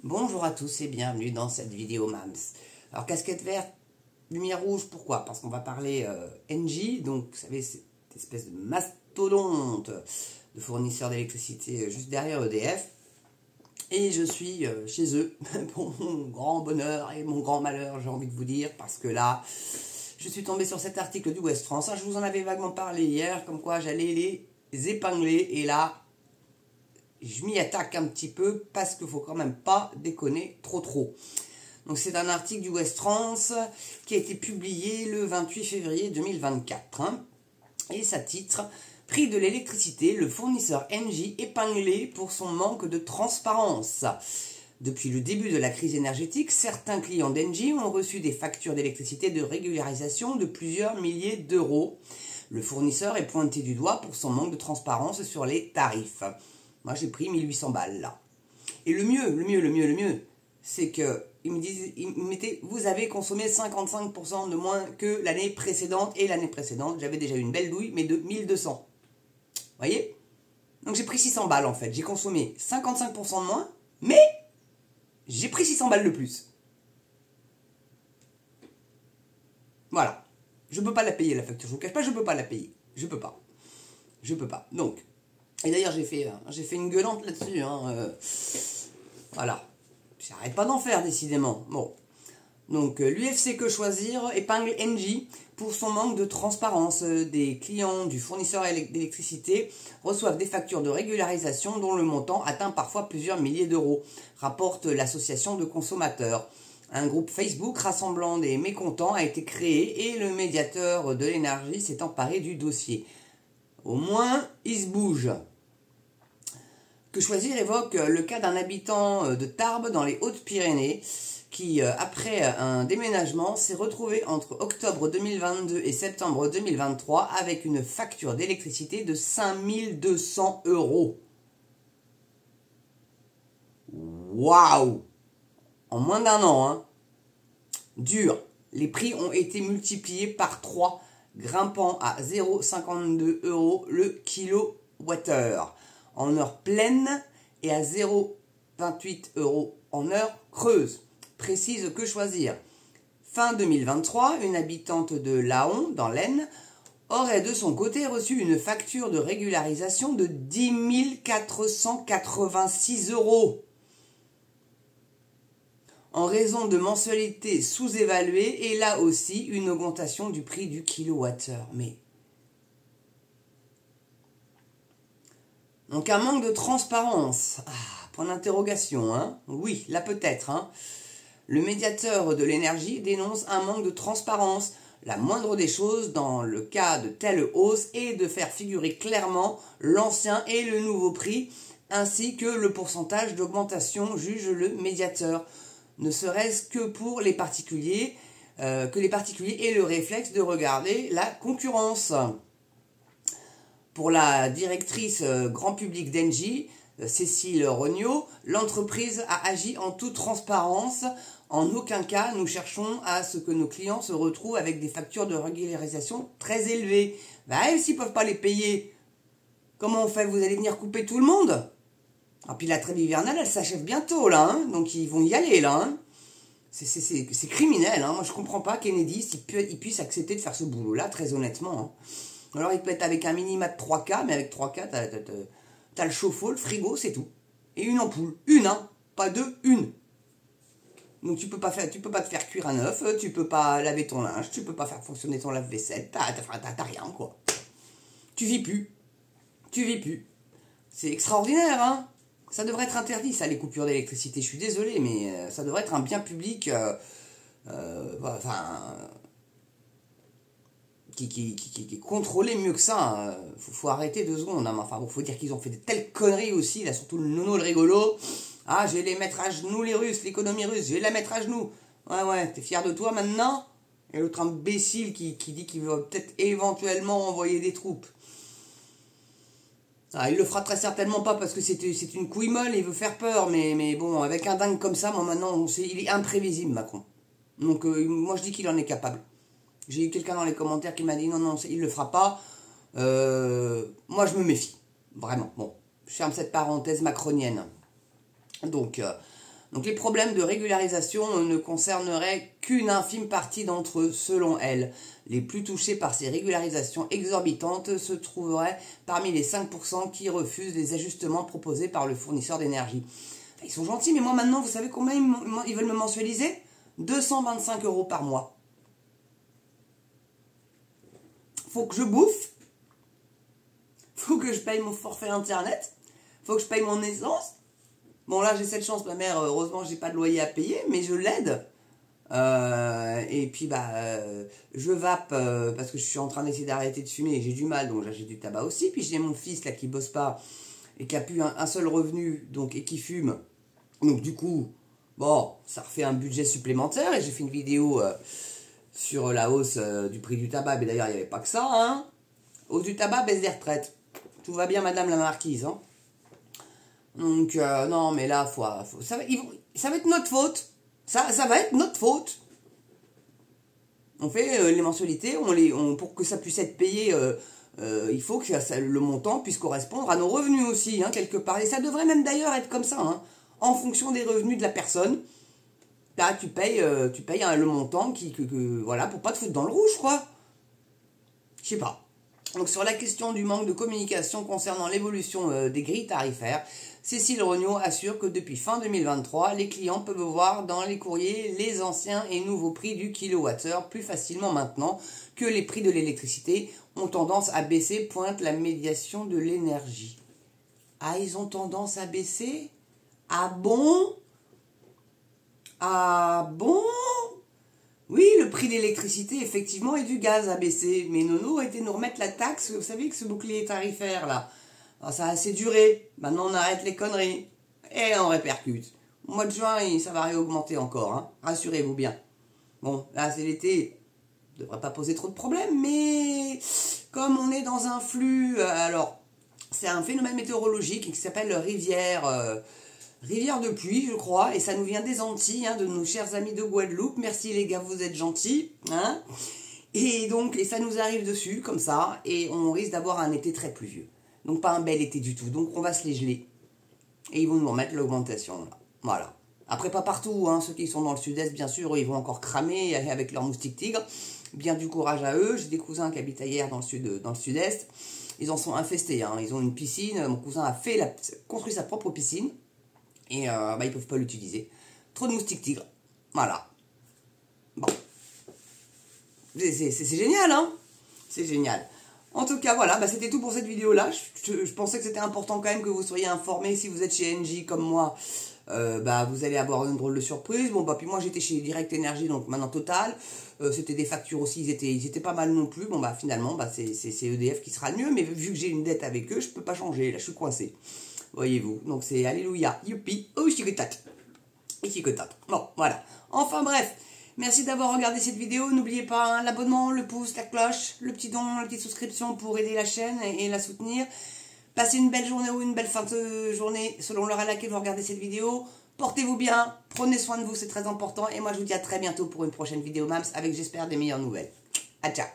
Bonjour à tous et bienvenue dans cette vidéo MAMS. Alors casquette verte, lumière rouge, pourquoi? Parce qu'on va parler Engie, donc vous savez cette espèce de mastodonte de fournisseurs d'électricité juste derrière EDF. Et je suis chez eux, pour mon grand bonheur et mon grand malheur, j'ai envie de vous dire, parce que là, je suis tombé sur cet article du Ouest France. Je vous en avais vaguement parlé hier, comme quoi j'allais les épingler, et là, je m'y attaque un petit peu parce qu'il ne faut quand même pas déconner trop. Donc c'est un article du Ouest France qui a été publié le 28 février 2024. Et ça titre « Prix de l'électricité, le fournisseur Engie épinglé pour son manque de transparence ». Depuis le début de la crise énergétique, certains clients d'Engie ont reçu des factures d'électricité de régularisation de plusieurs milliers d'euros. Le fournisseur est pointé du doigt pour son manque de transparence sur les tarifs. Moi, j'ai pris 1800 balles, là. Et le mieux, c'est que ils me mettaient, vous avez consommé 55% de moins que l'année précédente. Et l'année précédente, j'avais déjà eu une belle douille, mais de 1200. Vous voyez? Donc, j'ai pris 600 balles, en fait. J'ai consommé 55% de moins, mais j'ai pris 600 balles de plus. Voilà. Je ne peux pas la payer, la facture. Je ne vous cache pas, je ne peux pas la payer. Je peux pas. Donc, et d'ailleurs, j'ai fait une gueulante là-dessus. Voilà. J'arrête pas d'en faire, décidément. Bon. Donc, l'UFC Que Choisir épingle Engie pour son manque de transparence. Des clients du fournisseur d'électricité reçoivent des factures de régularisation dont le montant atteint parfois plusieurs milliers d'euros, rapporte l'association de consommateurs. Un groupe Facebook rassemblant des mécontents a été créé et le médiateur de l'énergie s'est emparé du dossier. Au moins, il se bouge. Que Choisir évoque le cas d'un habitant de Tarbes dans les Hautes-Pyrénées qui, après un déménagement, s'est retrouvé entre octobre 2022 et septembre 2023 avec une facture d'électricité de 5200 €. Waouh! En moins d'un an, Dur. Les prix ont été multipliés par 3, grimpant à 0,52 € le kilowattheure en heure pleine et à 0,28 € en heure creuse, précise Que Choisir. Fin 2023, une habitante de Laon, dans l'Aisne, aurait de son côté reçu une facture de régularisation de 10 486 € en raison de mensualités sous-évaluées et là aussi une augmentation du prix du kilowattheure. Mais donc un manque de transparence. Point d'interrogation, Oui, là peut-être, Le médiateur de l'énergie dénonce un manque de transparence. La moindre des choses dans le cas de telle hausse est de faire figurer clairement l'ancien et le nouveau prix, ainsi que le pourcentage d'augmentation, juge le médiateur. Ne serait-ce que pour les particuliers, que les particuliers aient le réflexe de regarder la concurrence. Pour la directrice grand public d'Engie, Cécile Rognot, l'entreprise a agi en toute transparence. En aucun cas, nous cherchons à ce que nos clients se retrouvent avec des factures de régularisation très élevées. S'ils ne peuvent pas les payer, comment on fait? Vous allez venir couper tout le monde? Et puis la trêve hivernale, elle s'achève bientôt, là, donc ils vont y aller, là. C'est criminel, Moi, je comprends pas qu'Enedis il puisse accepter de faire ce boulot-là, très honnêtement. Alors, il peut être avec un minima de 3K, mais avec 3K, t'as le chauffe-eau, le frigo, c'est tout. Et une ampoule. Une, pas deux, une. Donc, tu peux pas te faire cuire un œuf, tu peux pas laver ton linge, tu peux pas faire fonctionner ton lave-vaisselle, t'as rien, quoi. Tu vis plus. C'est extraordinaire, Ça devrait être interdit, ça, les coupures d'électricité. Je suis désolé, mais ça devrait être un bien public, qui est contrôlé mieux que ça. Faut arrêter 2 secondes. Faut dire qu'ils ont fait de telles conneries aussi, là, surtout le nono, le rigolo. Je vais les mettre à genoux, les Russes, l'économie russe, je vais la mettre à genoux. Ouais, t'es fier de toi maintenant? Et l'autre imbécile qui dit qu'il va peut-être éventuellement envoyer des troupes. Il le fera très certainement pas parce que c'est une couille molle et il veut faire peur, mais bon, avec un dingue comme ça, moi maintenant, il est imprévisible, Macron. Donc moi je dis qu'il en est capable. J'ai eu quelqu'un dans les commentaires qui m'a dit non, il le fera pas. Moi je me méfie, vraiment. Bon, je ferme cette parenthèse macronienne. Donc Donc les problèmes de régularisation ne concerneraient qu'une infime partie d'entre eux, selon elle. Les plus touchés par ces régularisations exorbitantes se trouveraient parmi les 5% qui refusent les ajustements proposés par le fournisseur d'énergie. Ils sont gentils, mais moi maintenant, vous savez combien ils veulent me mensualiser? 225 € par mois. Faut que je bouffe. Faut que je paye mon forfait internet. Faut que je paye mon essence. Bon, là, j'ai cette chance, ma mère, heureusement, j'ai pas de loyer à payer, mais je l'aide. Et puis, je vape parce que je suis en train d'essayer d'arrêter de fumer et j'ai du mal, donc j'achète du tabac aussi. Puis j'ai mon fils, là, qui bosse pas et qui a plus un seul revenu, donc, et qui fume. Donc, du coup, bon, ça refait un budget supplémentaire. Et j'ai fait une vidéo sur la hausse du prix du tabac. Mais d'ailleurs, il n'y avait pas que ça, hein. Hausse du tabac, baisse des retraites. Tout va bien, madame la marquise, hein. Donc, non, mais là, ça va être notre faute. Ça va être notre faute. On fait les mensualités, pour que ça puisse être payé, il faut que le montant puisse correspondre à nos revenus aussi, hein, quelque part. Et ça devrait même d'ailleurs être comme ça, hein, en fonction des revenus de la personne. Là, tu payes le montant voilà, pour pas te foutre dans le rouge, quoi. Je sais pas. Donc, sur la question du manque de communication concernant l'évolution des grilles tarifaires, Cécile Regnault assure que depuis fin 2023, les clients peuvent voir dans les courriers les anciens et nouveaux prix du kilowattheure plus facilement maintenant que les prix de l'électricité ont tendance à baisser, pointe la médiation de l'énergie. Ah, ils ont tendance à baisser? Ah bon? Ah bon? Oui, le prix de l'électricité, effectivement, et du gaz a baissé. Mais Nono a été nous remettre la taxe, vous savez, que ce bouclier tarifaire, là. Alors, ça a assez duré. Maintenant, on arrête les conneries. Et on répercute. Au mois de juin, ça va réaugmenter encore, hein. Rassurez-vous bien. Bon, là, c'est l'été. Ça ne devrait pas poser trop de problèmes, mais comme on est dans un flux... alors, c'est un phénomène météorologique qui s'appelle rivière de pluie, je crois, et ça nous vient des Antilles, hein, de nos chers amis de Guadeloupe. Merci les gars, vous êtes gentils, hein. Et ça nous arrive dessus, comme ça, et on risque d'avoir un été très pluvieux. Donc pas un bel été du tout, donc on va se les geler. Et ils vont nous remettre l'augmentation, là. Voilà. Après, pas partout, hein, ceux qui sont dans le sud-est, bien sûr, ils vont encore cramer avec leurs moustiques tigres. Bien du courage à eux. J'ai des cousins qui habitent ailleurs dans le sud-est. Ils en sont infestés, hein. Ils ont une piscine, mon cousin a construit sa propre piscine. Et ils peuvent pas l'utiliser. Trop de moustiques tigres. Voilà. Bon. C'est génial, hein. C'est génial. En tout cas, voilà, c'était tout pour cette vidéo-là. Je pensais que c'était important quand même que vous soyez informés. Si vous êtes chez Engie comme moi, vous allez avoir une drôle de surprise. Bon, puis moi, j'étais chez Direct Energy, donc maintenant Total. C'était des factures aussi, ils étaient pas mal non plus. Bon, finalement, c'est EDF qui sera le mieux. Mais vu que j'ai une dette avec eux, je peux pas changer. Là, je suis coincé. Voyez-vous. Donc, c'est Alléluia, youpi, oh, chicotat. Et chicotat. Bon, voilà. Enfin, bref. Merci d'avoir regardé cette vidéo. N'oubliez pas, hein, l'abonnement, le pouce, la cloche, le petit don, la petite souscription pour aider la chaîne et la soutenir. Passez une belle journée ou une belle fin de journée selon l'heure à laquelle vous regardez cette vidéo. Portez-vous bien, prenez soin de vous, c'est très important. Et moi, je vous dis à très bientôt pour une prochaine vidéo MAMS avec, j'espère, des meilleures nouvelles. À ciao.